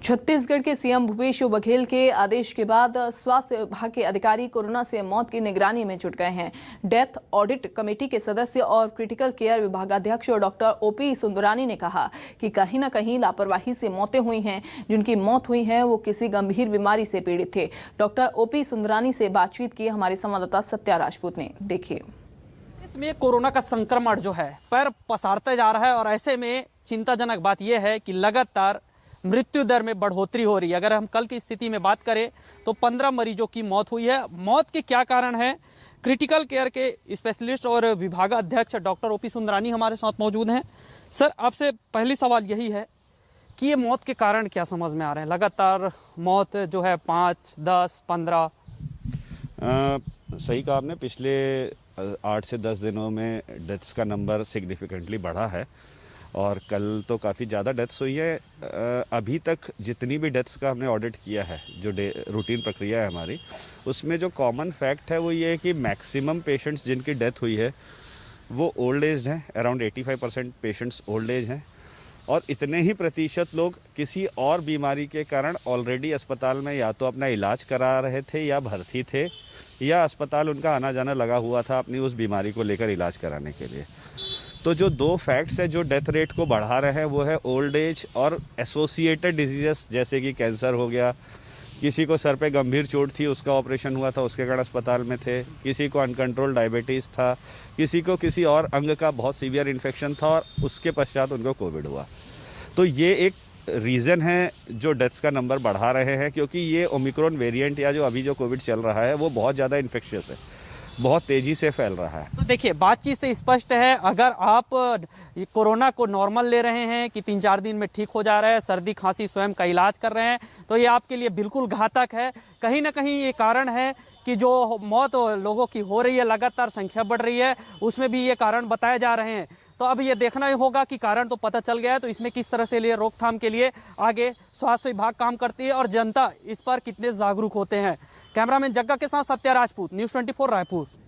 छत्तीसगढ़ के सीएम भूपेश बघेल के आदेश के बाद स्वास्थ्य विभाग के अधिकारी कोरोना से मौत की निगरानी में जुट गए हैं। डेथ ऑडिट कमेटी के सदस्य और क्रिटिकल केयर विभागाध्यक्ष डॉक्टर ओपी सुंदरानी ने कहा कि कहीं न कहीं लापरवाही से मौतें हुई हैं। जिनकी मौत हुई है वो किसी गंभीर बीमारी से पीड़ित थे। डॉक्टर ओपी सुंदरानी से बातचीत की हमारे संवाददाता सत्या राजपूत ने। देखिए, इसमें कोरोना का संक्रमण जो है पैर पसारता जा रहा है और ऐसे में चिंताजनक बात यह है कि लगातार मृत्यु दर में बढ़ोतरी हो रही है। अगर हम कल की स्थिति में बात करें तो 15 मरीजों की मौत हुई है। मौत के क्या कारण है, क्रिटिकल केयर के स्पेशलिस्ट और विभागाध्यक्ष डॉक्टर ओपी सुंदरानी हमारे साथ मौजूद हैं। सर, आपसे पहली सवाल यही है कि ये मौत के कारण क्या समझ में आ रहे हैं? लगातार मौत जो है 5, 10, 15 सही कहा आपने। पिछले 8 से 10 दिनों में डेथ्स का नंबर सिग्निफिकेंटली बढ़ा है और कल तो काफ़ी ज़्यादा डेथ्स हुई है। अभी तक जितनी भी डेथ्स का हमने ऑडिट किया है, जो रूटीन प्रक्रिया है हमारी, उसमें जो कॉमन फैक्ट है वो ये है कि मैक्सिमम पेशेंट्स जिनकी डेथ हुई है वो ओल्ड एज हैं। अराउंड 85% पेशेंट्स ओल्ड एज हैं और इतने ही प्रतिशत लोग किसी और बीमारी के कारण ऑलरेडी अस्पताल में या तो अपना इलाज करा रहे थे या भर्ती थे या अस्पताल उनका आना जाना लगा हुआ था अपनी उस बीमारी को लेकर इलाज कराने के लिए। तो जो दो फैक्ट्स है जो डेथ रेट को बढ़ा रहे हैं वो है ओल्ड एज और एसोसिएटेड डिजीजेस, जैसे कि कैंसर हो गया, किसी को सर पे गंभीर चोट थी, उसका ऑपरेशन हुआ था, उसके कारण अस्पताल में थे, किसी को अनकंट्रोल डायबिटीज़ था, किसी को किसी और अंग का बहुत सीवियर इन्फेक्शन था और उसके पश्चात उनको कोविड हुआ। तो ये एक रीज़न है जो डेथ्स का नंबर बढ़ा रहे हैं, क्योंकि ये ओमिक्रॉन वेरिएंट या जो अभी जो कोविड चल रहा है वो बहुत ज़्यादा इन्फेक्शियस है, बहुत तेज़ी से फैल रहा है। तो देखिए, बातचीत से स्पष्ट है, अगर आप कोरोना को नॉर्मल ले रहे हैं कि 3-4 दिन में ठीक हो जा रहा है, सर्दी खांसी स्वयं का इलाज कर रहे हैं, तो ये आपके लिए बिल्कुल घातक है। कहीं ना कहीं ये कारण है कि जो मौत लोगों की हो रही है, लगातार संख्या बढ़ रही है, उसमें भी ये कारण बताए जा रहे हैं। तो अब ये देखना ही होगा कि कारण तो पता चल गया है, तो इसमें किस तरह से लिए रोकथाम के लिए आगे स्वास्थ्य विभाग काम करती है और जनता इस पर कितने जागरूक होते हैं। कैमरामैन जग्गा के साथ सत्या राजपूत, न्यूज़ 24 रायपुर।